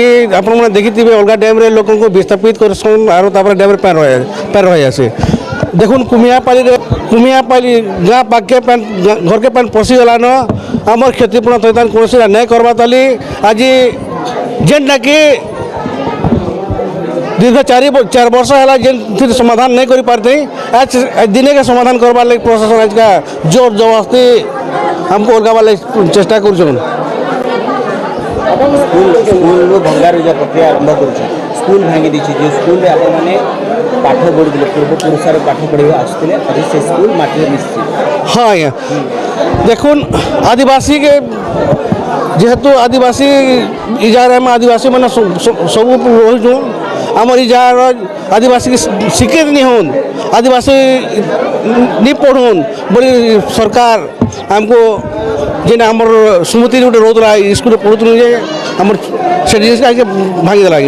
आपने देखी अलग डैम लोक विस्थापित कर डैम पैर रही आसे देखुन कुमियापाली गाँ पाके घर के पैन पशिगलान आमर क्षतिपूर्ण थैतान कौन नहीं करवा ताली आज जेनटा कि दीर्घ 4 वर्ष है जेन समाधान नहीं कर पाते आज दिने के समाधान करवार लगे प्रशासन आज का जोर जबरदस्ती हमको अलगावार चेष्टा कर स्कूल भंगारुजा प्रक्रिया आरंभ कर स्कूल भांगी दी जो स्कूल आपने पाठ पढ़ुले पूर्वपुरुषार पाठ पढ़ा आसुले आज से स्कूल माटी मिशी। हाँ आज्ञा देखुन आदिवासी के जेहेतु आदिवासी इजार आम आदिवासी मैंने सब रही आमर इजार आदिवासी स्वीकृत नहीं होन आदिवासी नहीं पढ़ुन बोली सरकार हमको जेना आमर स्मृति गोटे रोला स्कूल पढ़ुन आमर से जिन भांगी देला।